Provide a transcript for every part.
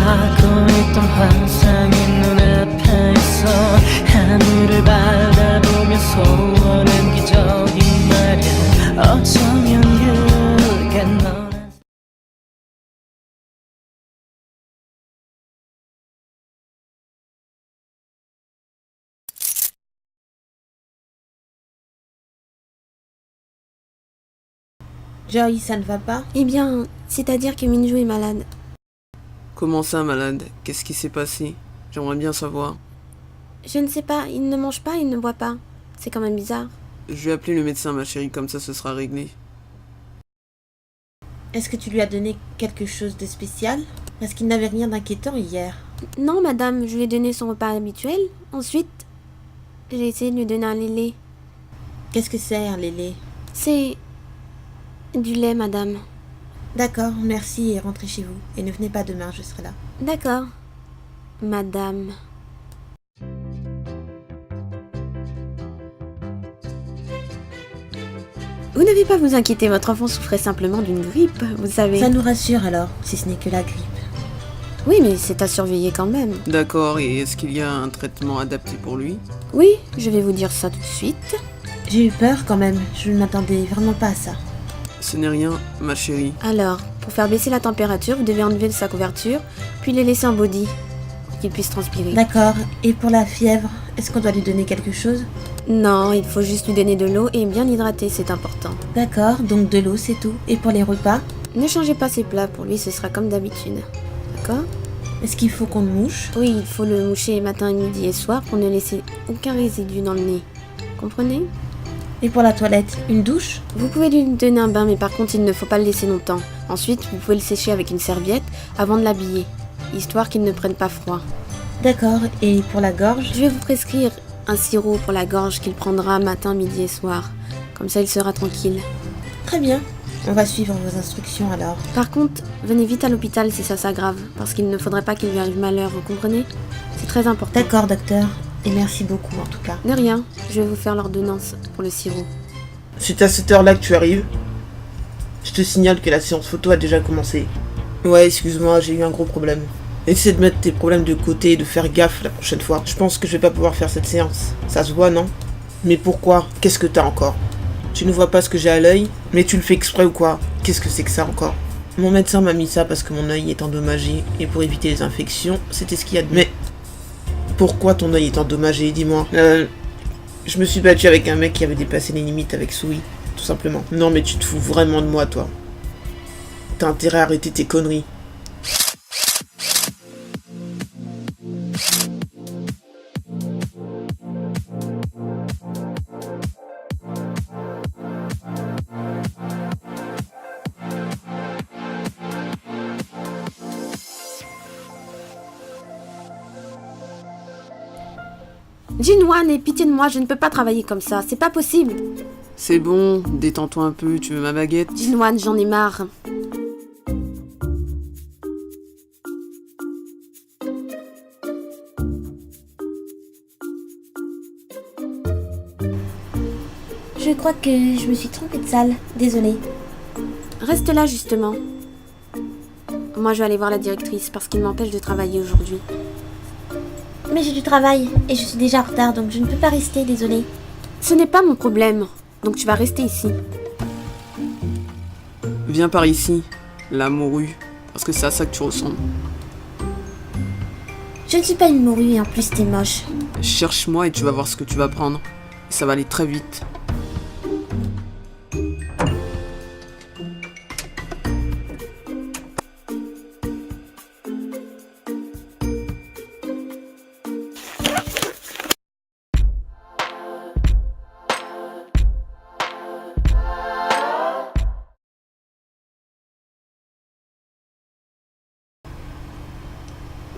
하고 있던 환상이 눈앞에서 하늘을 바라보며 소원한 기적인 말야 어쩌면 그게 너란 Joy, ça ne va pas? Eh bien, c'est-à-dire que Minju est malade. Comment ça, malade? Qu'est-ce qui s'est passé? J'aimerais bien savoir. Je ne sais pas, il ne mange pas, il ne boit pas. C'est quand même bizarre. Je vais appeler le médecin, ma chérie, comme ça ce sera réglé. Est-ce que tu lui as donné quelque chose de spécial? Parce qu'il n'avait rien d'inquiétant hier. Non, madame, je lui ai donné son repas habituel. Ensuite, j'ai essayé de lui donner un lélé. Qu'est-ce que c'est, un lélé? C'est du lait, madame. D'accord, merci et rentrez chez vous. Et ne venez pas demain, je serai là. D'accord, madame. Vous n'avez pas à vous inquiéter, votre enfant souffrait simplement d'une grippe, vous savez. Ça nous rassure alors, si ce n'est que la grippe. Oui, mais c'est à surveiller quand même. D'accord, et est-ce qu'il y a un traitement adapté pour lui? Oui, je vais vous dire ça tout de suite. J'ai eu peur quand même, je ne m'attendais vraiment pas à ça. Ce n'est rien, ma chérie. Alors, pour faire baisser la température, vous devez enlever sa couverture, puis les laisser en body, pour qu'il puisse transpirer. D'accord, et pour la fièvre, est-ce qu'on doit lui donner quelque chose? Non, il faut juste lui donner de l'eau et bien l'hydrater, c'est important. D'accord, donc de l'eau c'est tout. Et pour les repas? Ne changez pas ses plats, pour lui ce sera comme d'habitude. D'accord? Est-ce qu'il faut qu'on le mouche? Oui, il faut le moucher matin, midi et soir pour ne laisser aucun résidu dans le nez. Comprenez? Et pour la toilette, une douche? Vous pouvez lui donner un bain, mais par contre il ne faut pas le laisser longtemps. Ensuite, vous pouvez le sécher avec une serviette avant de l'habiller, histoire qu'il ne prenne pas froid. D'accord, et pour la gorge? Je vais vous prescrire un sirop pour la gorge qu'il prendra matin, midi et soir. Comme ça, il sera tranquille. Très bien, on va suivre vos instructions alors. Par contre, venez vite à l'hôpital si ça s'aggrave, parce qu'il ne faudrait pas qu'il lui arrive malheur, vous comprenez? C'est très important. D'accord, docteur, et merci beaucoup en tout cas. De rien, je vais vous faire l'ordonnance pour le sirop. C'est à cette heure-là que tu arrives. Je te signale que la séance photo a déjà commencé. Ouais, excuse-moi, j'ai eu un gros problème. Essaie de mettre tes problèmes de côté et de faire gaffe la prochaine fois. Je pense que je vais pas pouvoir faire cette séance. Ça se voit, non? Mais pourquoi? Qu'est-ce que t'as encore? Tu ne vois pas ce que j'ai à l'œil? Mais tu le fais exprès ou quoi? Qu'est-ce que c'est que ça encore? Mon médecin m'a mis ça parce que mon œil est endommagé et pour éviter les infections, c'était ce qu'il y a de... Mais pourquoi ton œil est endommagé? Dis-moi. Je me suis battu avec un mec qui avait dépassé les limites avec Sui, tout simplement. Non mais tu te fous vraiment de moi, toi. T'as intérêt à arrêter tes conneries. Jinwan, aie pitié de moi, je ne peux pas travailler comme ça, c'est pas possible. C'est bon, détends-toi un peu, tu veux ma baguette? Jinwan, j'en ai marre. Je crois que je me suis trompée de salle, désolée. Reste là justement. Moi je vais aller voir la directrice parce qu'il m'empêche de travailler aujourd'hui. Mais j'ai du travail et je suis déjà en retard donc je ne peux pas rester, désolée. Ce n'est pas mon problème, donc tu vas rester ici. Viens par ici, la morue, parce que c'est à ça que tu ressembles. Je ne suis pas une morue et en plus t'es moche. Cherche-moi et tu vas voir ce que tu vas prendre. Et ça va aller très vite.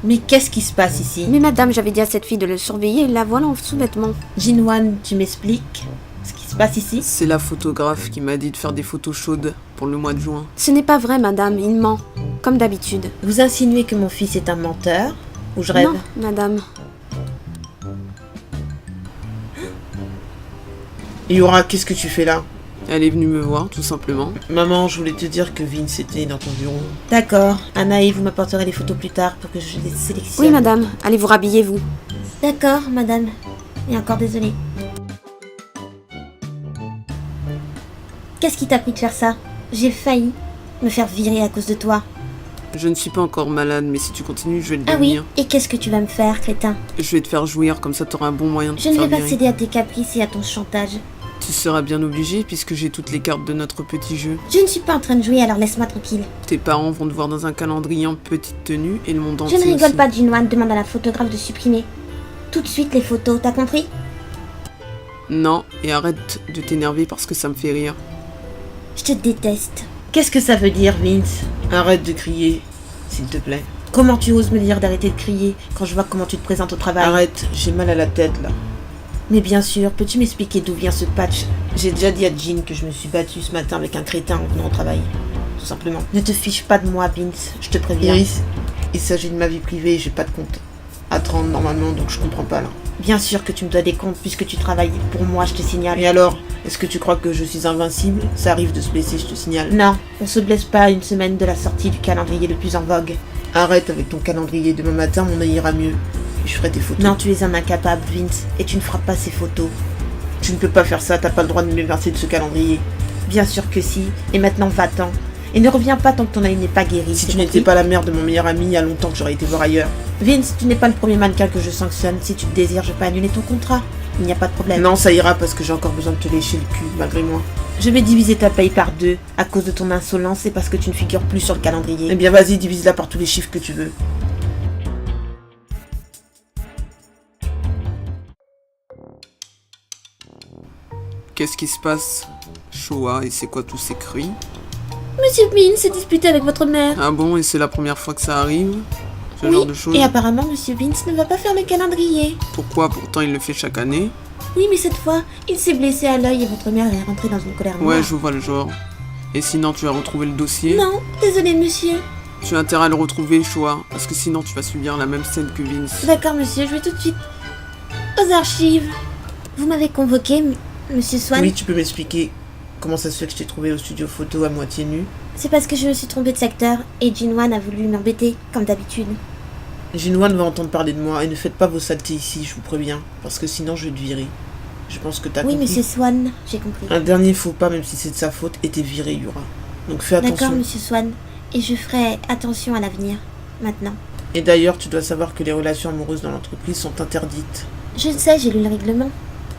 Mais qu'est-ce qui se passe ici? Mais madame, j'avais dit à cette fille de le surveiller et la voilà en sous-vêtements. Jinwan, tu m'expliques ce qui se passe ici? C'est la photographe qui m'a dit de faire des photos chaudes pour le mois de juin. Ce n'est pas vrai madame, il ment. Comme d'habitude. Vous insinuez que mon fils est un menteur? Ou je rêve? Non, madame. Yura, qu'est-ce que tu fais là? Elle est venue me voir, tout simplement. Maman, je voulais te dire que Vince était dans ton bureau. D'accord. Anna et vous m'apporterez les photos plus tard pour que je les sélectionne. Oui, madame. Allez vous rhabiller, vous. D'accord, madame. Et encore désolée. Qu'est-ce qui t'a pris de faire ça? J'ai failli me faire virer à cause de toi. Je ne suis pas encore malade, mais si tu continues, je vais le Ah oui? devenir. Et qu'est-ce que tu vas me faire, crétin? Je vais te faire jouir, comme ça t'auras un bon moyen de te Je ne faire vais pas virer. céder à tes caprices et à ton chantage. Tu seras bien obligé, puisque j'ai toutes les cartes de notre petit jeu. Je ne suis pas en train de jouer, alors laisse-moi tranquille. Tes parents vont te voir dans un calendrier en petite tenue, et le monde Je entier ne rigole aussi. pas, Jinwan. Demande à la photographe de supprimer tout de suite les photos, t'as compris? Non, et arrête de t'énerver parce que ça me fait rire. Je te déteste. Qu'est-ce que ça veut dire, Vince? Arrête de crier, s'il te plaît. Comment tu oses me dire d'arrêter de crier quand je vois comment tu te présentes au travail? Arrête, j'ai mal à la tête, là. Mais bien sûr, peux-tu m'expliquer d'où vient ce patch? J'ai déjà dit à Jean que je me suis battue ce matin avec un crétin en venant au travail. Tout simplement. Ne te fiche pas de moi, Vince, je te préviens. Iris, il s'agit de ma vie privée et j'ai pas de compte à 30 normalement, donc je comprends pas là. Bien sûr que tu me dois des comptes puisque tu travailles pour moi, je te signale. Et alors, est-ce que tu crois que je suis invincible? Ça arrive de se blesser, je te signale. Non, on se blesse pas à une semaine de la sortie du calendrier le plus en vogue. Arrête avec ton calendrier, demain matin mon œil ira mieux. Et je ferai tes photos. Non, tu es un incapable, Vince, et tu ne feras pas ces photos. Tu ne peux pas faire ça, t'as pas le droit de me verser de ce calendrier. Bien sûr que si, et maintenant va-t'en. Et ne reviens pas tant que ton œil n'est pas guéri. Si c'est tu compris? n'étais pas la mère de mon meilleur ami, il y a longtemps que j'aurais été voir ailleurs. Vince, tu n'es pas le premier mannequin que je sanctionne. Si tu te désires, je peux annuler ton contrat. Il n'y a pas de problème. Non, ça ira parce que j'ai encore besoin de te lécher le cul, malgré moi. Je vais diviser ta paye par 2 à cause de ton insolence et parce que tu ne figures plus sur le calendrier. Eh bien vas-y, divise-la par tous les chiffres que tu veux. Qu'est-ce qui se passe? Shoah, et c'est quoi tous ces cris? Monsieur Vince s'est disputé avec votre mère. Ah bon, et c'est la première fois que ça arrive? Ce genre de choses? Et apparemment, Monsieur Vince ne va pas faire le calendrier. Pourquoi? Pourtant il le fait chaque année. Oui, mais cette fois, il s'est blessé à l'œil et votre mère est rentrée dans une colère noire. Ouais, je vois le genre. Et sinon tu as retrouvé le dossier? Non, désolé, monsieur. Tu as intérêt à le retrouver, Shoah, parce que sinon tu vas subir la même scène que Vince. D'accord, monsieur, je vais tout de suite aux archives. Vous m'avez convoqué, monsieur Swan. Oui, tu peux m'expliquer comment ça se fait que je t'ai trouvé au studio photo à moitié nu? C'est parce que je me suis trompée de secteur et Jinwan a voulu m'embêter, comme d'habitude. Jinwan va entendre parler de moi et ne faites pas vos saletés ici, je vous préviens, parce que sinon je vais te virer. Je pense que t'as Oui, compris. monsieur Swan, j'ai compris. Un dernier faux pas, même si c'est de sa faute, et t'es viré, Yura. Donc fais D'accord, attention. monsieur Swan. Et je ferai attention à l'avenir, maintenant. Et d'ailleurs, tu dois savoir que les relations amoureuses dans l'entreprise sont interdites. Je le sais, j'ai lu le règlement.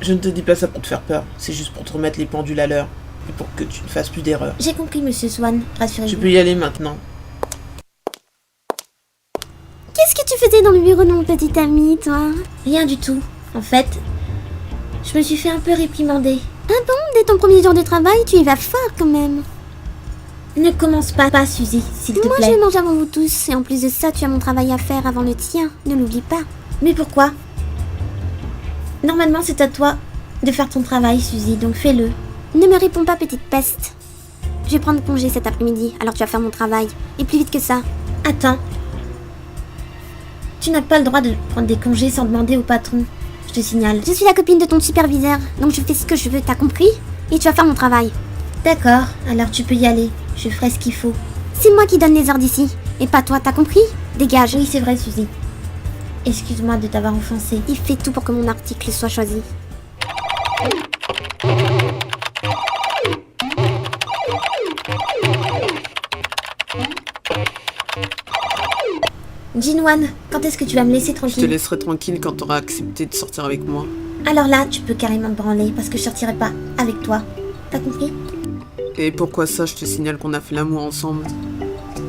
Je ne te dis pas ça pour te faire peur, c'est juste pour te remettre les pendules à l'heure, et pour que tu ne fasses plus d'erreurs. J'ai compris, monsieur Swan, Tu rassurez-vous. peux y aller maintenant. Qu'est-ce que tu faisais dans le bureau de mon petit ami, toi? Rien du tout. En fait, je me suis fait un peu réprimander. Dès ton premier jour de travail, tu y vas fort quand même. Ne commence pas, Suzy, s'il te Moi, plaît. je mange avant vous tous, et en plus de ça, tu as mon travail à faire avant le tien, ne l'oublie pas. Mais pourquoi? Normalement, c'est à toi de faire ton travail, Suzy, donc fais-le. Ne me réponds pas, petite peste. Je vais prendre congé cet après-midi, alors tu vas faire mon travail. Et plus vite que ça. Attends. Tu n'as pas le droit de prendre des congés sans demander au patron. Je te signale. Je suis la copine de ton superviseur, donc je fais ce que je veux, t'as compris? Et tu vas faire mon travail. D'accord, alors tu peux y aller. Je ferai ce qu'il faut. C'est moi qui donne les ordres ici, et pas toi, t'as compris? Dégage. Oui, c'est vrai, Suzy. Excuse-moi de t'avoir offensé. Il fait tout pour que mon article soit choisi. Jinwan, quand est-ce que tu vas me laisser Je te tranquille? laisserai tranquille quand t'auras accepté de sortir avec moi. Alors là, tu peux carrément te branler parce que je sortirai pas avec toi. T'as compris? Et pourquoi ça? Je te signale qu'on a fait l'amour ensemble.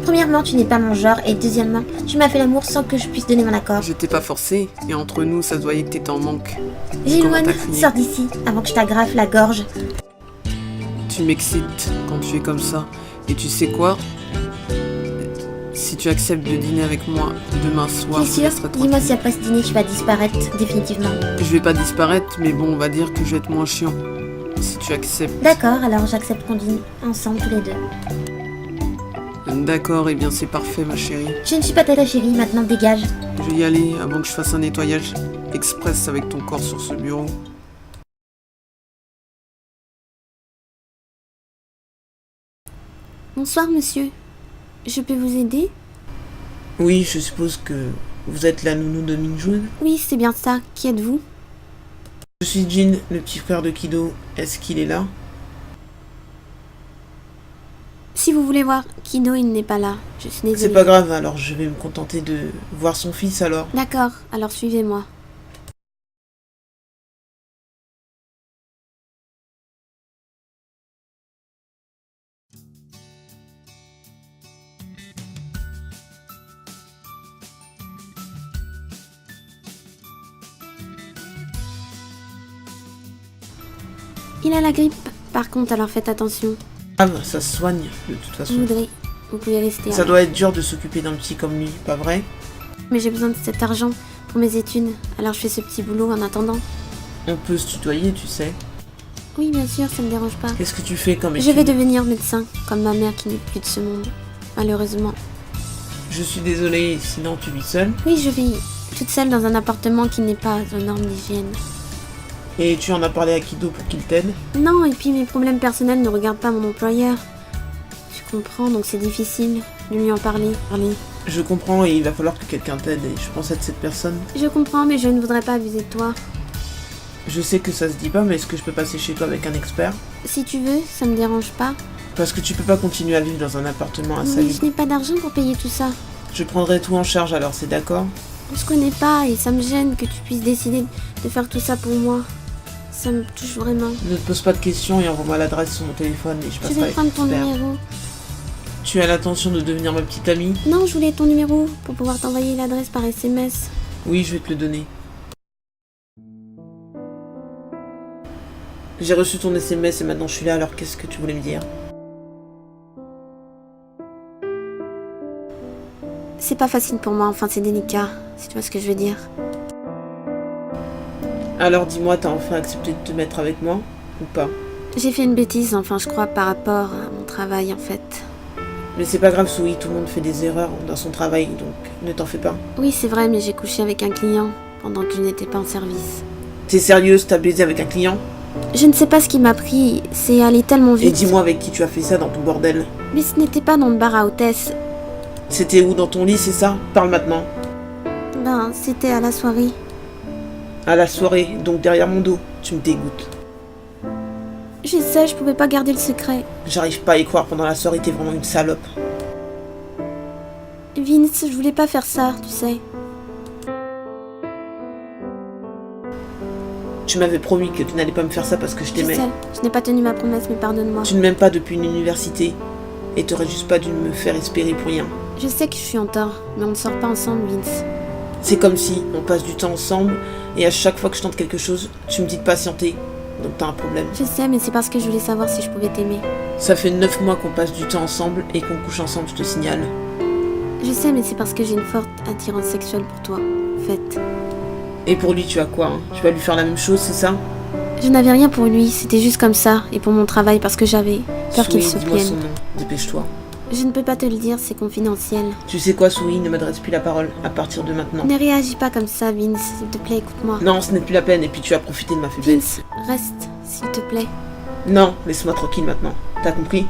Premièrement, tu n'es pas mon genre et deuxièmement, tu m'as fait l'amour sans que je puisse donner mon accord. Je t'ai pas forcé, et entre nous, ça se voyait que t'étais en manque. Jinwan, Comment t'as crié? sors d'ici avant que je t'agrafe la gorge. Tu m'excites quand tu es comme ça. Et tu sais quoi? Si tu acceptes de dîner avec moi demain soir, T'es je te sûr? laisserai Dis-moi tranquille. si après ce dîner tu vas disparaître définitivement. Je vais pas disparaître, mais bon, on va dire que je vais être moins chiant. Si tu acceptes. D'accord, alors j'accepte qu'on dîne ensemble tous les deux. D'accord, et bien c'est parfait, ma chérie. Je ne suis pas ta chérie, maintenant dégage. Je vais y aller avant que je fasse un nettoyage express avec ton corps sur ce bureau. Bonsoir, monsieur. Je peux vous aider? Oui, je suppose que vous êtes la nounou de Minjun. Oui, c'est bien ça. Qui êtes-vous? Je suis Jin, le petit frère de Kido. Est-ce qu'il est là? Si vous voulez voir Kido, il n'est pas là. Je suis désolée. C'est pas grave, alors je vais me contenter de voir son fils alors. D'accord, alors suivez-moi. Il a la grippe, par contre, alors faites attention. Ah, ça se soigne, de toute façon. Vous pouvez rester. Ça doit être dur de s'occuper d'un petit comme lui, pas vrai? Mais j'ai besoin de cet argent pour mes études, alors je fais ce petit boulot en attendant. On peut se tutoyer, tu sais. Oui, bien sûr, ça me dérange pas. Qu'est-ce que tu fais comme Je étude? vais devenir médecin, comme ma mère qui n'est plus de ce monde, malheureusement. Je suis désolée, sinon tu vis seule. Oui, je vis toute seule dans un appartement qui n'est pas aux normes d'hygiène. Et tu en as parlé à Kido pour qu'il t'aide? Non, et puis mes problèmes personnels ne regardent pas mon employeur. Tu comprends, donc c'est difficile de lui en parler. Je comprends et il va falloir que quelqu'un t'aide et je pense être cette personne. Je comprends, mais je ne voudrais pas abuser de toi. Je sais que ça se dit pas, mais est-ce que je peux passer chez toi avec un expert? Si tu veux, ça me dérange pas. Parce que tu peux pas continuer à vivre dans un appartement Mais insalubre. je n'ai pas d'argent pour payer tout ça. Je prendrai tout en charge alors, c'est d'accord? On se connaît pas et ça me gêne que tu puisses décider de faire tout ça pour moi. Ça me touche vraiment. Ne te pose pas de questions et envoie-moi l'adresse sur mon téléphone et je Je passerai vais avec prendre ton l'expert. numéro. Tu as l'intention de devenir ma petite amie? Non, je voulais ton numéro pour pouvoir t'envoyer l'adresse par SMS. Oui, je vais te le donner. J'ai reçu ton SMS et maintenant je suis là, alors qu'est-ce que tu voulais me dire? C'est pas facile pour moi, enfin c'est délicat, si tu vois ce que je veux dire. Alors dis-moi, t'as enfin accepté de te mettre avec moi? Ou pas? J'ai fait une bêtise, enfin je crois, par rapport à mon travail en fait. Mais c'est pas grave, Sui, tout le monde fait des erreurs dans son travail, donc ne t'en fais pas. Oui, c'est vrai, mais j'ai couché avec un client pendant que je n'étais pas en service. T'es sérieuse, t'as baisé avec un client? Je ne sais pas ce qui m'a pris, c'est allé tellement vite. Et dis-moi avec qui tu as fait ça dans ton bordel? Mais ce n'était pas dans le bar à hôtesse. C'était où, dans ton lit, c'est ça? Parle maintenant. Ben, c'était à la soirée. À la soirée, donc derrière mon dos. Tu me dégoûtes. Je sais, je pouvais pas garder le secret. J'arrive pas à y croire, pendant la soirée, t'es vraiment une salope. Vince, je voulais pas faire ça, tu sais. Tu m'avais promis que tu n'allais pas me faire ça parce que je Je t'aimais. sais, je n'ai pas tenu ma promesse, mais pardonne-moi. Tu ne m'aimes pas depuis une université. Et t'aurais juste pas dû me faire espérer pour rien. Je sais que je suis en tort, mais on ne sort pas ensemble, Vince. C'est comme si on passe du temps ensemble et à chaque fois que je tente quelque chose, tu me dis de patienter. Donc t'as un problème. Je sais, mais c'est parce que je voulais savoir si je pouvais t'aimer. Ça fait 9 mois qu'on passe du temps ensemble et qu'on couche ensemble, je te signale. Je sais, mais c'est parce que j'ai une forte attirance sexuelle pour toi, en fait. Et pour lui, tu as quoi, hein? Tu vas lui faire la même chose, c'est ça? Je n'avais rien pour lui, c'était juste comme ça, et pour mon travail, parce que j'avais peur qu'il Sui, se dis-moi son plaigne. nom, dépêche-toi. Je ne peux pas te le dire, c'est confidentiel. Tu sais quoi, Sui, ne m'adresse plus la parole à partir de maintenant. Ne réagis pas comme ça, Vince, s'il te plaît, écoute-moi. Non, ce n'est plus la peine, et puis tu as profité de ma faiblesse. Vince, reste, s'il te plaît. Non, laisse-moi tranquille maintenant. T'as compris?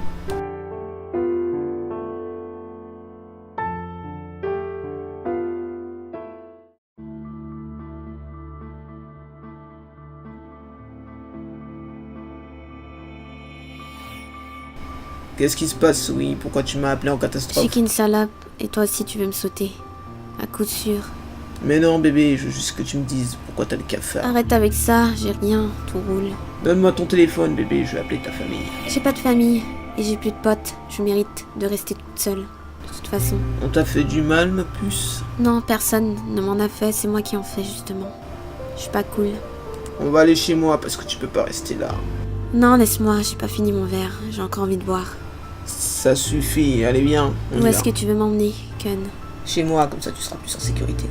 Qu'est-ce qui se passe, Sui? Pourquoi tu m'as appelé en Je suis catastrophe? qu'une salope, et toi aussi tu veux me sauter. À coup sûr. Mais non, bébé, je veux juste que tu me dises pourquoi t'as le cafard. Arrête avec ça, j'ai rien, tout roule. Donne-moi ton téléphone, bébé, je vais appeler ta famille. J'ai pas de famille, et j'ai plus de potes. Je mérite de rester toute seule, de toute façon. On t'a fait du mal, ma puce? Non, personne ne m'en a fait, c'est moi qui en fais justement. Je suis pas cool. On va aller chez moi parce que tu peux pas rester là. Non, laisse-moi, j'ai pas fini mon verre, j'ai encore envie de boire. Ça suffit, allez bien. On Où y est-ce va. que tu veux m'emmener, Kun? Chez moi, comme ça tu seras plus en sécurité.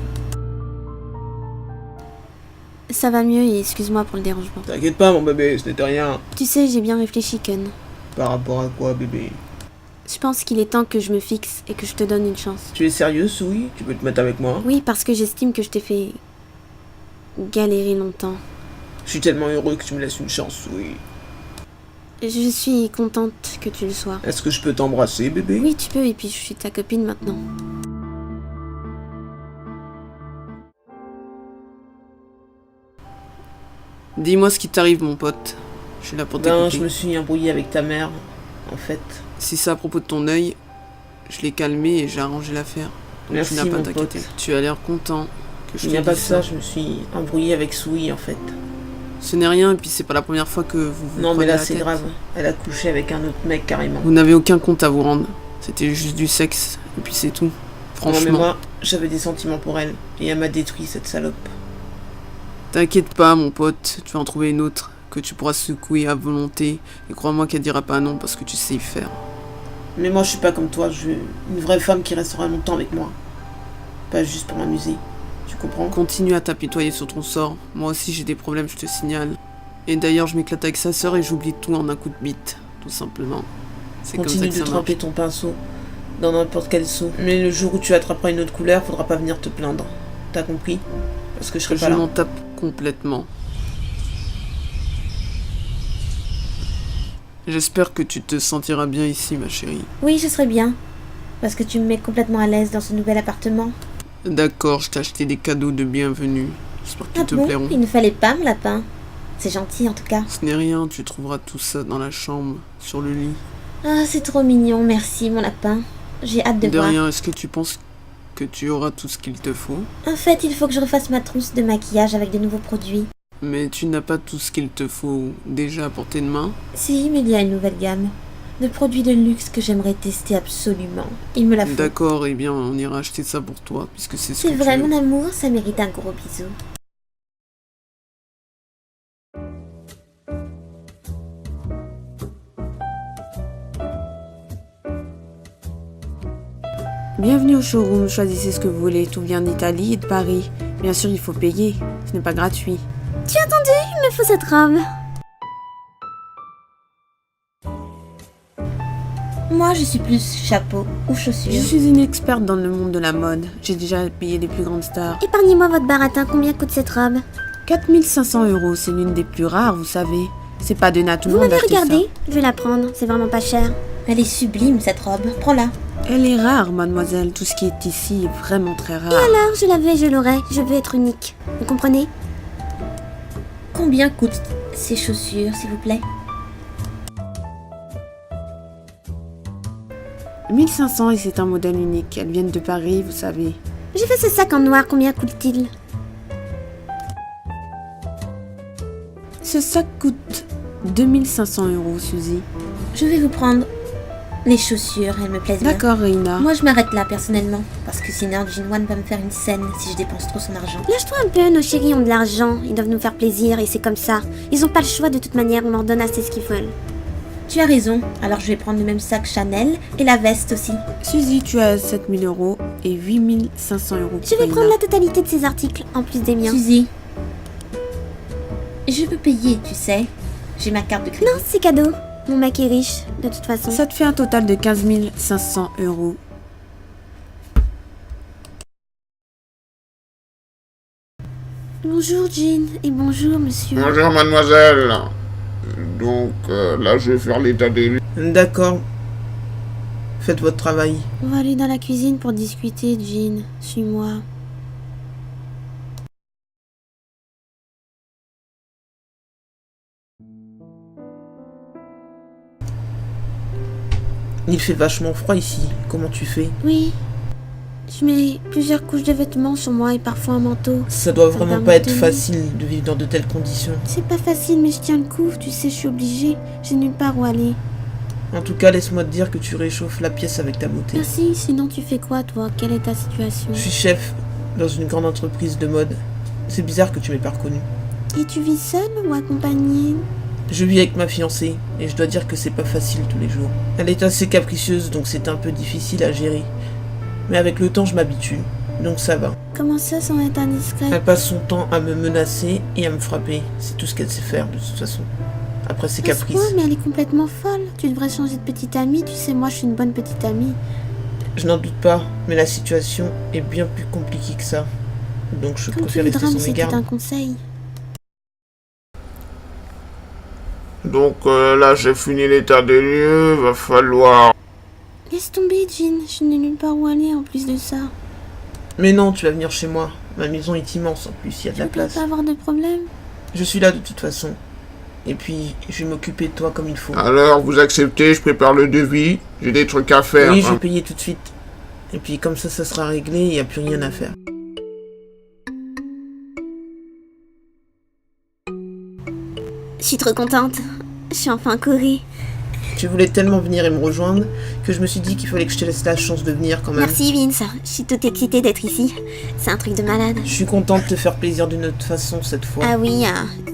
Ça va mieux et excuse-moi pour le dérangement. T'inquiète pas, mon bébé, ce n'était rien. Tu sais, j'ai bien réfléchi, Kun. Par rapport à quoi, bébé? Je pense qu'il est temps que je me fixe et que je te donne une chance. Tu es sérieuse, Sui? Tu peux te mettre avec moi? Oui, parce que j'estime que je t'ai fait galérer longtemps. Je suis tellement heureux que tu me laisses une chance, Sui. Je suis contente que tu le sois. Est-ce que je peux t'embrasser, bébé? Oui, tu peux, et puis je suis ta copine maintenant. Dis-moi ce qui t'arrive, mon pote. Je suis là pour Ben, t'écouter. je me suis embrouillé avec ta mère, en fait. Si c'est à propos de ton œil, je l'ai calmé et j'ai arrangé l'affaire. Donc Merci, tu n'as pas mon t'inquiéter. pote. Tu as l'air content que je Il te n'y a pas dise que ça, je me suis embrouillé avec Sui, en fait. Ce n'est rien, et puis c'est pas la première fois que vous vous Non, mais prenez là, la c'est tête. grave. Elle a couché avec un autre mec, carrément. Vous n'avez aucun compte à vous rendre. C'était juste du sexe, et puis c'est tout. Non, mais Franchement, moi, j'avais des sentiments pour elle. Et elle m'a détruit, cette salope. t'inquiète pas, mon pote, tu vas en trouver une autre que tu pourras secouer à volonté. Et crois-moi qu'elle dira pas non parce que tu sais y faire. Mais moi, je suis pas comme toi. Je veux une vraie femme qui restera longtemps avec moi. Pas juste pour m'amuser. Tu comprends? Continue à t'apitoyer sur ton sort. Moi aussi j'ai des problèmes, je te signale. Et d'ailleurs, je m'éclate avec sa sœur et j'oublie tout en un coup de bite, tout simplement. C'est comme ça Continue que de ça marche. tremper ton pinceau dans n'importe quel seau. Mais le jour où tu attraperas une autre couleur, faudra pas venir te plaindre. T'as compris? Parce que je serai Je pas là. m'en tape complètement. J'espère que tu te sentiras bien ici, ma chérie. Oui, je serais bien. Parce que tu me mets complètement à l'aise dans ce nouvel appartement. D'accord, je t'ai acheté des cadeaux de bienvenue. J'espère qu'ils Ah te bon? plairont. Il ne fallait pas, mon lapin. C'est gentil, en tout cas. Ce n'est rien, tu trouveras tout ça dans la chambre, sur le lit. Ah, c'est trop mignon, merci, mon lapin. J'ai hâte de De voir. rien, est-ce que tu penses que tu auras tout ce qu'il te faut? En fait, il faut que je refasse ma trousse de maquillage avec de nouveaux produits. Mais tu n'as pas tout ce qu'il te faut déjà à portée de main? Si, mais il y a une nouvelle gamme de produits de luxe que j'aimerais tester absolument. Il me la faut. D'accord, eh bien on ira acheter ça pour toi, puisque c'est ce que C'est tu vrai, veux. mon amour, ça mérite un gros bisou. Bienvenue au showroom, choisissez ce que vous voulez, tout vient d'Italie et de Paris. Bien sûr, il faut payer, ce n'est pas gratuit. Tu as entendu? Il me faut cette robe. Moi, je suis plus chapeau ou chaussures. Je suis une experte dans le monde de la mode, j'ai déjà payé les plus grandes stars. Épargnez-moi votre baratin, combien coûte cette robe? 4500 €, c'est l'une des plus rares, vous savez. C'est pas donné à tout le Vous monde m'avez d'acheter ça. regardé? Je vais la prendre, c'est vraiment pas cher. Elle est sublime, cette robe. Prends-la. Elle est rare, mademoiselle, tout ce qui est ici est vraiment très rare. Alors, je l'avais, je l'aurai, je veux être unique. Vous comprenez? Combien coûtent ces chaussures, s'il vous plaît? 1500 et c'est un modèle unique, elles viennent de Paris, vous savez. J'ai fait ce sac en noir, combien coûte-t-il? Ce sac coûte 2500 €, Suzy. Je vais vous prendre les chaussures, elles me plaisent bien. D'accord, Reina. Moi, je m'arrête là, personnellement. Parce que sinon, Jinwan va me faire une scène si je dépense trop son argent. Lâche-toi un peu, nos chéris ont de l'argent, ils doivent nous faire plaisir et c'est comme ça. Ils ont pas le choix de toute manière, on leur donne assez ce qu'ils veulent. Tu as raison, alors je vais prendre le même sac Chanel et la veste aussi. Suzy, tu as 7000 € et 8500 € pour Je vais Reina. prendre la totalité de ces articles, en plus des miens. Suzy, je peux payer, tu sais. J'ai ma carte de crédit. Non, c'est cadeau. Mon mec est riche, de toute façon. Ça te fait un total de 15 500 €. Bonjour Jean, et bonjour monsieur. Bonjour mademoiselle. Donc là je vais faire l'état des lieux. D'accord. Faites votre travail. On va aller dans la cuisine pour discuter, Jean. Suis-moi. Il fait vachement froid ici. Comment tu fais? Oui. Je mets plusieurs couches de vêtements sur moi et parfois un manteau. Ça doit Ça vraiment va pas me être tenir. facile de vivre dans de telles conditions. C'est pas facile, mais je tiens le coup. Tu sais, je suis obligée. J'ai nulle part où aller. En tout cas, laisse-moi te dire que tu réchauffes la pièce avec ta beauté. Merci. Sinon, tu fais quoi, toi? Quelle est ta situation? Je suis chef dans une grande entreprise de mode. C'est bizarre que tu m'aies pas reconnu. Et tu vis seule ou accompagnée? Je vis avec ma fiancée et je dois dire que c'est pas facile tous les jours. Elle est assez capricieuse donc c'est un peu difficile à gérer. Mais avec le temps je m'habitue, donc ça va. Comment ça, sans être indiscrète? Elle passe son temps à me menacer et à me frapper. C'est tout ce qu'elle sait faire de toute façon. Après ses À ce caprices. point, mais elle est complètement folle. Tu devrais changer de petite amie. Tu sais, moi, je suis une bonne petite amie. Je n'en doute pas, mais la situation est bien plus compliquée que ça. Donc je Comme tu préfère rester voudras, mais sur mes c'était un gardes. conseil. Donc là, j'ai fini l'état des lieux, va falloir... Laisse tomber, Jean. Je n'ai nulle part où aller en plus de ça. Mais non, tu vas venir chez moi. Ma maison est immense en plus, il y a de Tu la veux place. pas avoir de problème? Je suis là de toute façon. Et puis, je vais m'occuper de toi comme il faut. Alors, vous acceptez, je prépare le devis, j'ai des trucs à faire. Oui, je vais hein. payer tout de suite. Et puis comme ça sera réglé, il n'y a plus rien à faire. Je suis trop contente. Je suis enfin courue. Tu voulais tellement venir et me rejoindre que je me suis dit qu'il fallait que je te laisse la chance de venir quand même. Merci Vince, je suis toute excitée d'être ici. C'est un truc de malade. Je suis contente de te faire plaisir d'une autre façon cette fois. Ah oui,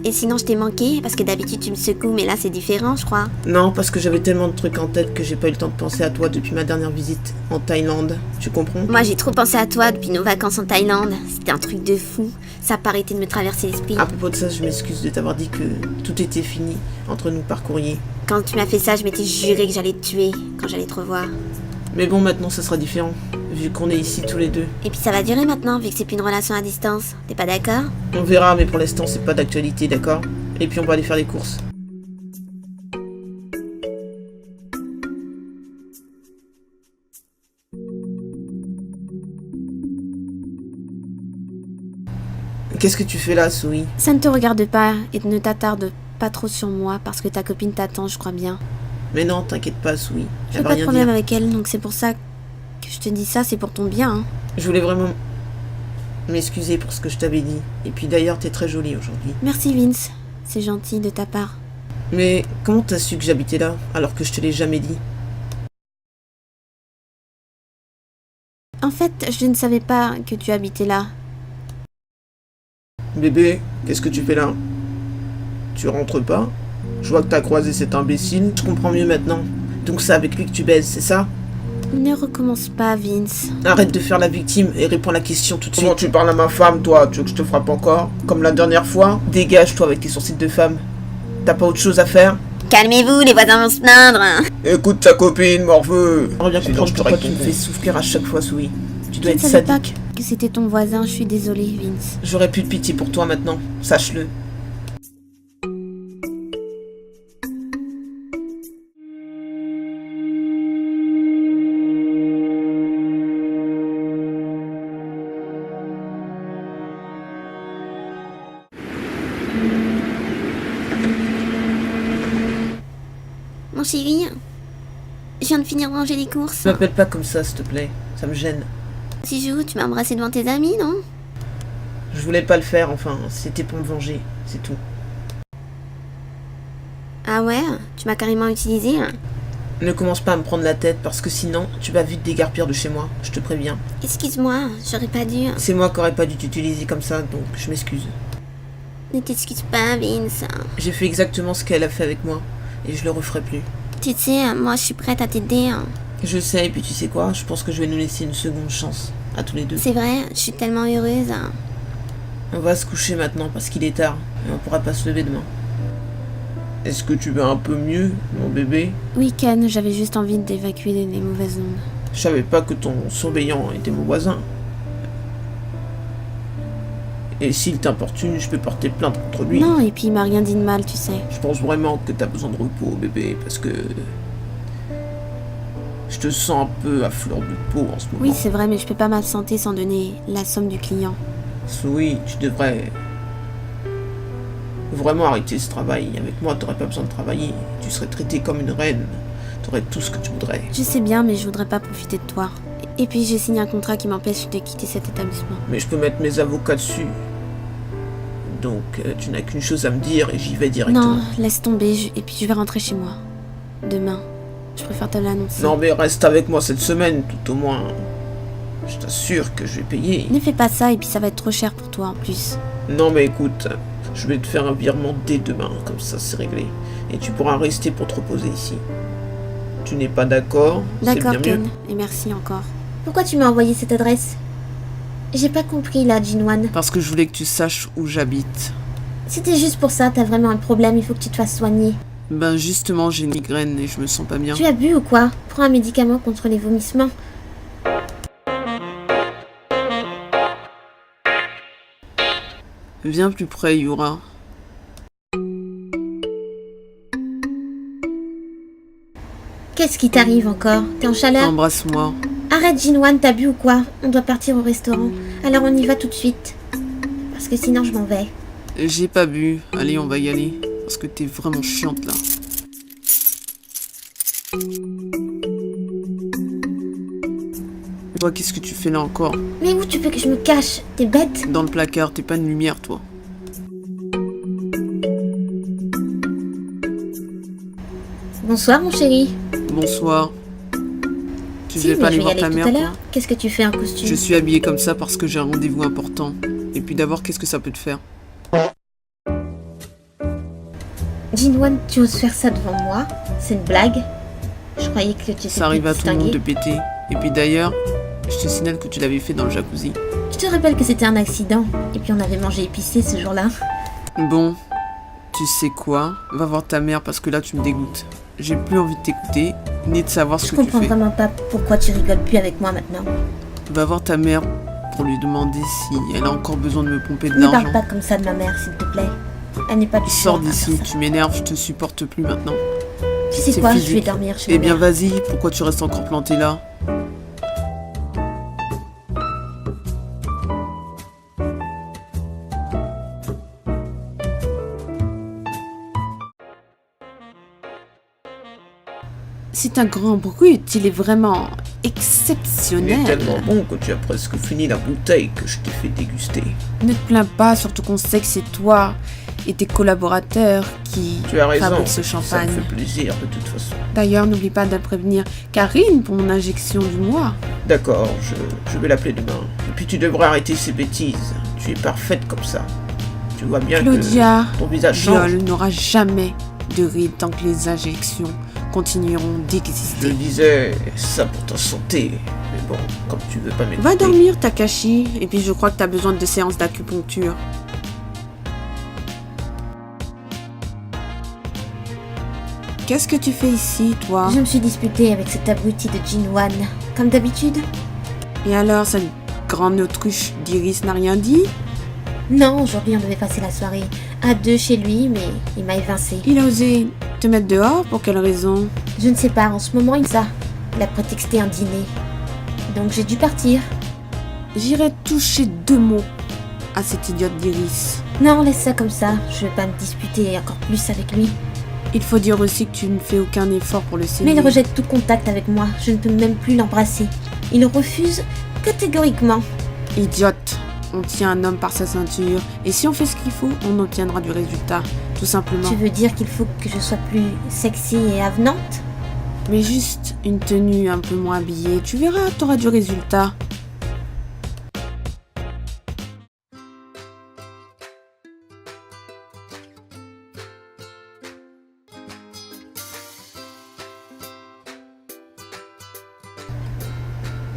et sinon je t'ai manqué, parce que d'habitude tu me secoues, mais là c'est différent je crois. Non, parce que j'avais tellement de trucs en tête que j'ai pas eu le temps de penser à toi depuis ma dernière visite en Thaïlande. Tu comprends? Moi j'ai trop pensé à toi depuis nos vacances en Thaïlande. C'était un truc de fou. Ça a pas arrêté de me traverser l'esprit. À propos de ça, je m'excuse de t'avoir dit que tout était fini entre nous par courrier. Quand tu m'as fait ça, je m'étais juré que j'allais te tuer quand j'allais te revoir. Mais bon, maintenant ça sera différent, vu qu'on est ici tous les deux. Et puis ça va durer maintenant, vu que c'est plus une relation à distance. T'es pas d'accord? On verra, mais pour l'instant c'est pas d'actualité, d'accord? Et puis on va aller faire les courses. Qu'est-ce que tu fais là, Zoé? Ça ne te regarde pas et ne t'attarde pas trop sur moi parce que ta copine t'attend, je crois bien. Mais non, t'inquiète pas, Zoé. J'ai Elle va pas de rien problème dire. avec elle, donc c'est pour ça que je te dis ça, c'est pour ton bien. Hein. Je voulais vraiment m'excuser pour ce que je t'avais dit. Et puis d'ailleurs, t'es très jolie aujourd'hui. Merci Vince, c'est gentil de ta part. Mais comment t'as su que j'habitais là, alors que je te l'ai jamais dit? En fait, je ne savais pas que tu habitais là. Bébé, qu'est-ce que tu fais là? Tu rentres pas? Je vois que t'as croisé cet imbécile. Je comprends mieux maintenant. Donc c'est avec lui que tu baises, c'est ça? Ne recommence pas, Vince. Arrête de faire la victime et réponds à la question tout de suite. Comment tu parles à ma femme, toi? Tu veux que je te frappe encore? Comme la dernière fois? Dégage-toi avec tes sourcils de femme. T'as pas autre chose à faire? Calmez-vous, les voisins vont se plaindre. Écoute ta copine, morveux. J'aimerais bien Sinon, comprendre je te pourquoi règle tu me ton fais compte. souffrir à chaque fois, Zoé. Tu Je dois ne être savais pas sadique. que c'était ton voisin, je suis désolée, Vince. J'aurais plus de pitié pour toi maintenant, sache-le. Mon chéri, je viens de finir de ranger les courses. M'appelle pas comme ça, s'il te plaît. Ça me gêne. Si je joue, tu m'as embrassé devant tes amis, non? Je voulais pas le faire, enfin, c'était pour me venger, c'est tout. Ah ouais? Tu m'as carrément utilisé? Ne commence pas à me prendre la tête, parce que sinon, tu vas vite dégarpir de chez moi, je te préviens. Excuse-moi, j'aurais pas dû. C'est moi qui aurais pas dû t'utiliser comme ça, donc je m'excuse. Ne t'excuse pas, Vince. J'ai fait exactement ce qu'elle a fait avec moi, et je le referai plus. Tu sais, moi je suis prête à t'aider. Je sais, et puis tu sais quoi, je pense que je vais nous laisser une seconde chance, à tous les deux. C'est vrai, je suis tellement heureuse. On va se coucher maintenant, parce qu'il est tard, et on pourra pas se lever demain. Est-ce que tu vas un peu mieux, mon bébé? Oui, Ken, j'avais juste envie d'évacuer les mauvaises ondes. Je savais pas que ton surveillant était mon voisin. Et s'il t'importune, je peux porter plainte contre lui. Non, et puis il m'a rien dit de mal, tu sais. Je pense vraiment que t'as besoin de repos, bébé, parce que... Je te sens un peu à fleur de peau en ce moment. Oui, c'est vrai, mais je peux pas m'absenter sans donner la somme du client. Oui, tu devrais... vraiment arrêter ce travail. Avec moi, t'aurais pas besoin de travailler. Tu serais traitée comme une reine. T'aurais tout ce que tu voudrais. Je sais bien, mais je voudrais pas profiter de toi. Et puis j'ai signé un contrat qui m'empêche de quitter cet établissement. Mais je peux mettre mes avocats dessus. Donc, tu n'as qu'une chose à me dire et j'y vais directement. Non, laisse tomber, et puis je vais rentrer chez moi. Demain. Je préfère te l'annoncer. Non, mais reste avec moi cette semaine, tout au moins. Je t'assure que je vais payer. Ne fais pas ça, et puis ça va être trop cher pour toi en plus. Non, mais écoute, je vais te faire un virement dès demain, comme ça c'est réglé. Et tu pourras rester pour te reposer ici. Tu n'es pas d'accord? C'est D'accord, bien mieux. Ken, et merci encore. Pourquoi tu m'as envoyé cette adresse? J'ai pas compris là, Jinwan. Parce que je voulais que tu saches où j'habite. C'était juste pour ça, t'as vraiment un problème, il faut que tu te fasses soigner. Ben justement, j'ai une migraine et je me sens pas bien. Tu as bu ou quoi? Prends un médicament contre les vomissements. Viens plus près, Yura. Qu'est-ce qui t'arrive encore? T'es en chaleur? Embrasse-moi. Arrête, Jinwan, t'as bu ou quoi? On doit partir au restaurant. Alors on y va tout de suite. Parce que sinon je m'en vais. J'ai pas bu. Allez, on va y aller. Parce que t'es vraiment chiante là. Toi, qu'est-ce que tu fais là encore? Mais où tu veux que je me cache? T'es bête? Dans le placard, t'es pas de lumière, toi. Bonsoir, mon chéri. Bonsoir. Tu Si, devais mais pas je aller vais y voir aller ta tout mère, à toi? l'heure. Qu'est-ce que tu fais en costume? Je suis habillée comme ça parce que j'ai un rendez-vous important. Et puis d'abord, qu'est-ce que ça peut te faire? Jinwan, tu oses faire ça devant moi? C'est une blague? Je croyais que tu étais Ça arrive plus à tout le monde de distingué. péter. Et puis d'ailleurs, je te signale que tu l'avais fait dans le jacuzzi. Je te rappelle que c'était un accident. Et puis on avait mangé épicé ce jour-là. Bon, tu sais quoi? Va voir ta mère parce que là, tu me dégoûtes. J'ai plus envie de t'écouter, ni de savoir ce Je que tu comprends fais. vraiment pas pourquoi tu rigoles plus avec moi maintenant. Va voir ta mère pour lui demander si elle a encore besoin de me pomper de Ne parle l'argent. pas comme ça de ma mère, s'il te plaît. Elle n'est pas du Sors genre à d'ici, faire ça. tu m'énerves, je te supporte plus maintenant. Tu sais c'est quoi, je physique. vais dormir chez Eh ma bien mère. vas-y, pourquoi tu restes encore planté là? C'est un grand brut, il est vraiment Il est exceptionnel. tellement bon que tu as presque fini la bouteille que je t'ai fait déguster. Ne te plains pas, surtout qu'on sait que c'est toi et tes collaborateurs qui Tu as raison, fabriquent ce ça champagne. me fait plaisir de toute façon. D'ailleurs, n'oublie pas de prévenir Karine pour mon injection du mois. D'accord, je vais l'appeler demain. Et puis tu devrais arrêter ces bêtises. Tu es parfaite comme ça. Tu vois bien Claudia, que ton visage change. Viol n'aura jamais de ride tant que les injections continueront Je d'exister. disais ça pour ta santé. Mais bon, comme tu veux pas m'écouter. Va dormir, Takashi, et puis je crois que t'as besoin de séances d'acupuncture. Qu'est-ce que tu fais ici, toi? Je me suis disputée avec cet abruti de Jinwan, comme d'habitude. Et alors, cette grande autruche d'Iris n'a rien dit? Non, aujourd'hui on devait passer la soirée à deux chez lui, mais il m'a évincé. Il a osé te mettre dehors, pour quelle raison? Je ne sais pas, en ce moment il a prétexté un dîner. Donc j'ai dû partir. J'irai toucher deux mots à cette idiote d'Iris. Non, laisse ça comme ça, je vais pas me disputer encore plus avec lui. Il faut dire aussi que tu ne fais aucun effort pour le Mais séduire. il rejette tout contact avec moi, je ne peux même plus l'embrasser. Il refuse catégoriquement. Idiote, on tient un homme par sa ceinture, et si on fait ce qu'il faut, on obtiendra du résultat, tout simplement. Tu veux dire qu'il faut que je sois plus sexy et avenante? Mais juste une tenue un peu moins habillée, tu verras, t'auras du résultat.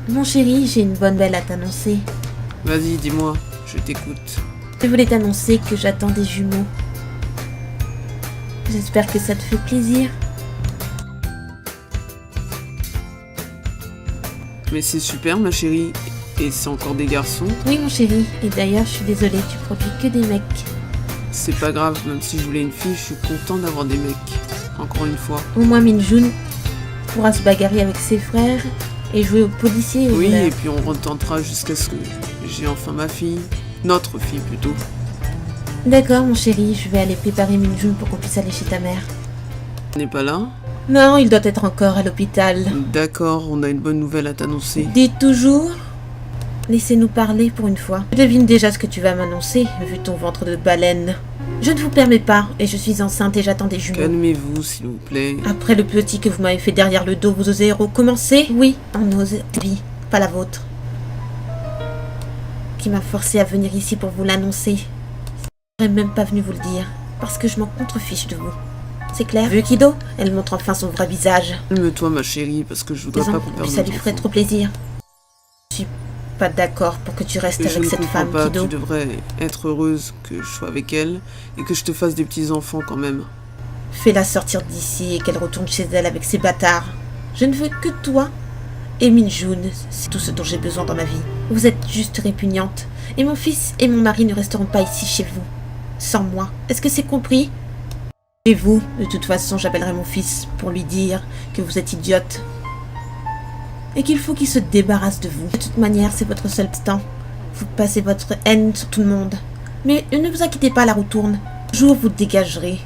Mon chéri, j'ai une bonne belle à t'annoncer. Vas-y, dis-moi, je t'écoute. Je voulais t'annoncer que j'attends des jumeaux. J'espère que ça te fait plaisir. Mais c'est super, ma chérie. Et c'est encore des garçons. Oui, mon chéri. Et d'ailleurs, je suis désolée, tu produis que des mecs. C'est pas grave, même si je voulais une fille, je suis content d'avoir des mecs. Encore une fois. Au moins, Minjun pourra se bagarrer avec ses frères et jouer au policier et au Oui, voleur. et puis on retentera jusqu'à ce que j'ai enfin ma fille. Notre fille, plutôt. D'accord, mon chéri, je vais aller préparer Minjun pour qu'on puisse aller chez ta mère. On n'est pas là? Non, il doit être encore à l'hôpital. D'accord, on a une bonne nouvelle à t'annoncer. Dites toujours. Laissez-nous parler pour une fois. Je devine déjà ce que tu vas m'annoncer, vu ton ventre de baleine. Je ne vous permets pas, et je suis enceinte et j'attends des jumeaux. Calmez-vous, s'il vous plaît. Après le petit que vous m'avez fait derrière le dos, vous osez recommencer? Oui, on ose vie, pas la vôtre. Qui m'a forcé à venir ici pour vous l'annoncer. Je n'aurais même pas venu vous le dire, parce que je m'en contrefiche de vous. C'est clair? Vu Kido, elle montre enfin son vrai visage. Calme-toi, ma chérie, parce que je voudrais pas qu'on perde ça lui notre ferait enfant. trop plaisir. Je suis pas d'accord pour que tu restes Je avec ne cette comprends femme, pas, Kido. tu devrais être heureuse que je sois avec elle et que je te fasse des petits-enfants quand même. Fais-la sortir d'ici et qu'elle retourne chez elle avec ses bâtards. Je ne veux que toi et Minjun, c'est tout ce dont j'ai besoin dans ma vie. Vous êtes juste répugnante. Et mon fils et mon mari ne resteront pas ici chez vous. Sans moi. Est-ce que c'est compris? Et vous, de toute façon, j'appellerai mon fils pour lui dire que vous êtes idiote. Et qu'il faut qu'il se débarrasse de vous. De toute manière, c'est votre seul temps. Vous passez votre haine sur tout le monde. Mais ne vous inquiétez pas, la roue tourne. Un jour, vous dégagerez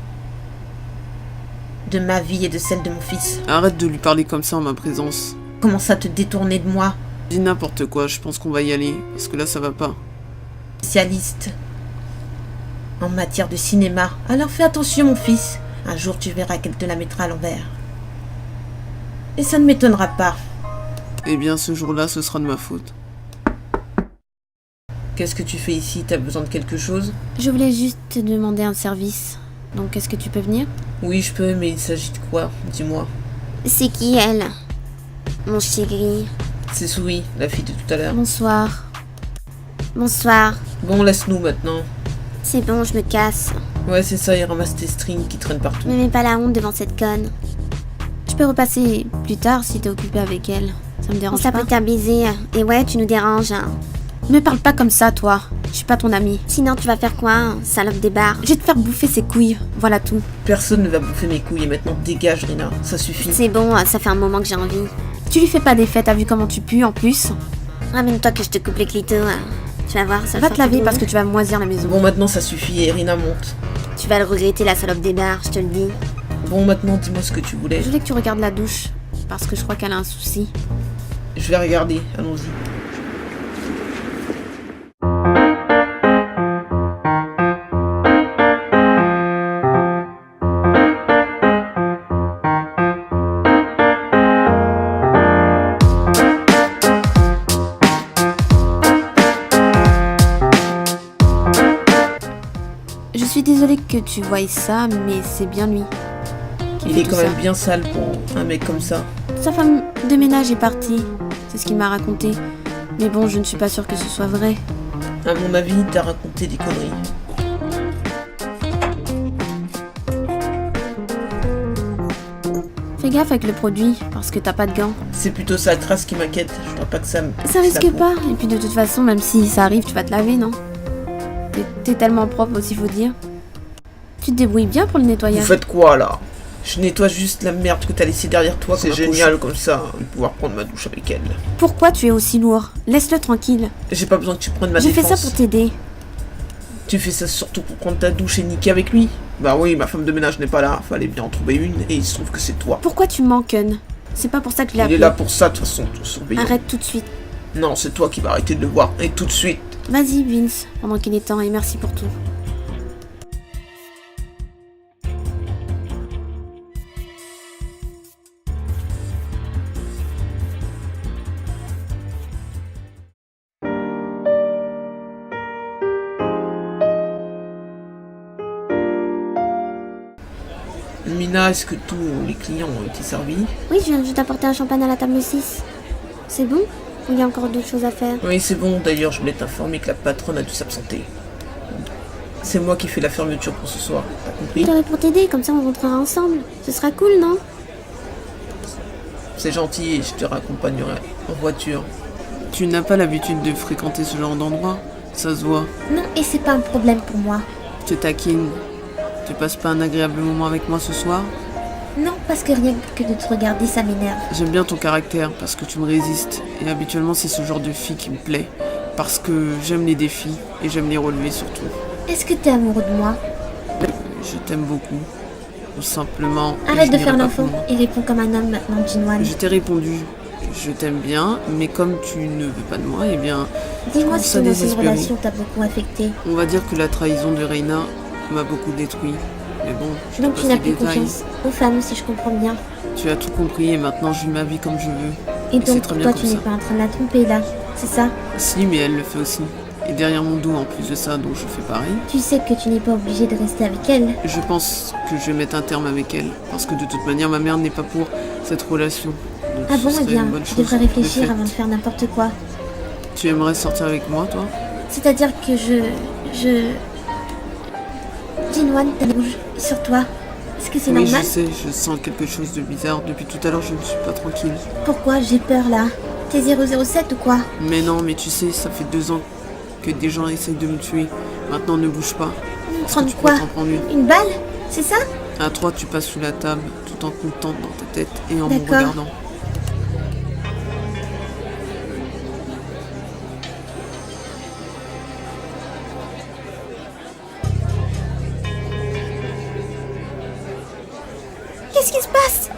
de ma vie et de celle de mon fils. Arrête de lui parler comme ça en ma présence. Commence à te détourner de moi, Dis n'importe quoi, je pense qu'on va y aller, parce que là ça va pas. spécialiste en matière de cinéma. Alors fais attention, mon fils. Un jour, tu verras qu'elle te la mettra à l'envers. Et ça ne m'étonnera pas. Eh bien ce jour-là, ce sera de ma faute. Qu'est-ce que tu fais ici? T'as besoin de quelque chose? Je voulais juste te demander un service. Donc est-ce que tu peux venir? Oui, je peux, mais il s'agit de quoi? Dis-moi. C'est qui elle? Mon chéri. C'est Sui, la fille de tout à l'heure. Bonsoir. Bonsoir. Bon, laisse-nous maintenant. C'est bon, je me casse. Ouais, c'est ça, il ramasse tes strings qui traînent partout. Me mets pas la honte devant cette conne. Je peux repasser plus tard si t'es occupé avec elle. Ça me On dérange pas. s'apprête à baiser. Et ouais, tu nous déranges. Me parle pas comme ça, toi. Je suis pas ton ami. Sinon, tu vas faire quoi, salope des bars? Je vais te faire bouffer ses couilles. Voilà tout. Personne ne va bouffer mes couilles et maintenant dégage, Rina. Ça suffit. C'est bon, ça fait un moment que j'ai envie. Tu lui fais pas d'effet, t'as vu comment tu pues en plus? Ramène-toi que je te coupe les clitos. Tu vas voir, ça Va te laver parce que tu vas moisir la maison. Bon, maintenant ça suffit et Rina monte. Tu vas le regretter, la salope des bars, je te le dis. Bon, maintenant dis-moi ce que tu voulais. Je voulais que tu regardes la douche. Parce que je crois qu'elle a un souci. Je vais regarder, allons-y. Je suis désolée que tu voies ça, mais c'est bien lui. qui Il fait est tout quand ça. même bien sale pour un mec comme ça. Sa femme de ménage est partie. C'est ce qu'il m'a raconté. Mais bon, je ne suis pas sûre que ce soit vrai. À mon avis, t'as raconté des conneries. Fais gaffe avec le produit, parce que t'as pas de gants. C'est plutôt sa trace qui m'inquiète. Je voudrais pas que ça me... Ça risque pas. Et puis de toute façon, même si ça arrive, tu vas te laver, non? T'es tellement propre aussi, faut dire. Tu te débrouilles bien pour le Vous nettoyage. faites quoi là? Je nettoie juste la merde que t'as laissée derrière toi. C'est génial comme ça, de pouvoir prendre ma douche avec elle. Pourquoi tu es aussi lourd? Laisse-le tranquille. J'ai pas besoin que tu prennes ma J'ai fait défense. ça pour t'aider. Tu fais ça surtout pour prendre ta douche et niquer avec lui? Bah oui, ma femme de ménage n'est pas là. Fallait bien en trouver une et il se trouve que c'est toi. Pourquoi tu m'enquennes? C'est pas pour ça que je l'ai Il est appelé. là pour ça de toute façon, ton surveillant. Arrête tout de suite. Non, c'est toi qui vas arrêter de le voir. Et tout de suite. Vas-y, Vince, pendant qu'il est temps, et merci pour tout. Mina, est-ce que tous les clients ont été servis? Oui, je viens juste d'apporter un champagne à la table 6. C'est bon? Ou il y a encore d'autres choses à faire? Oui, c'est bon. D'ailleurs, je voulais t'informer que la patronne a dû s'absenter. C'est moi qui fais la fermeture pour ce soir. T'as Je compris? t'aurais pour t'aider, comme ça on rentrera ensemble. Ce sera cool, non? C'est gentil et je te raccompagnerai en voiture. Tu n'as pas l'habitude de fréquenter ce genre d'endroit? Ça se voit. Non, et c'est pas un problème pour moi. Je te taquine. Tu passes pas un agréable moment avec moi ce soir? Non, parce que rien que de te regarder, ça m'énerve. J'aime bien ton caractère parce que tu me résistes. Et habituellement, c'est ce genre de fille qui me plaît. Parce que j'aime les défis et j'aime les relever surtout. Est-ce que t'es amoureux de moi? Je t'aime beaucoup. Ou simplement. Arrête je de n'irai faire pas l'enfant plus loin. et réponds comme un homme maintenant, Jinwan. Je t'ai répondu. Je t'aime bien, mais comme tu ne veux pas de moi, eh bien, Dis-moi commence si à ton ancienne désespérer. relation t'a beaucoup affecté. on va dire que la trahison de Reina m'a beaucoup détruit. Mais bon, je Donc te tu passe n'as les plus détails. confiance aux femmes, si je comprends bien. Tu as tout compris et maintenant je vis ma vie comme je veux. Et c'est donc très pour bien toi, tu comme n'es ça. pas en train de la tromper là, c'est ça? Si, mais elle le fait aussi. Et derrière mon dos en plus de ça, donc je fais pareil. Tu sais que tu n'es pas obligé de rester avec elle. Je pense que je vais mettre un terme avec elle. Parce que de toute manière, ma mère n'est pas pour cette relation. Donc Ah ce bon, eh serait bien, une bonne tu chose devrais de réfléchir fait. avant de faire n'importe quoi. Tu aimerais sortir avec moi, toi? C'est-à-dire que Jinwan, t'as rouge sur toi. Est-ce que c'est Oui, normal? je sais, je sens quelque chose de bizarre. Depuis tout à l'heure, je ne suis pas tranquille. Pourquoi j'ai peur là? T'es 007 ou quoi? Mais non, mais tu sais, ça fait 2 ans que des gens essayent de me tuer. Maintenant, ne bouge pas. Parce que Prendre tu pourrais quoi? t'en prendre une. Une balle? C'est ça? À 3, tu passes sous la table, tout en comptant dans ta tête et en me D'accord. regardant. Qu'est-ce qui se passe?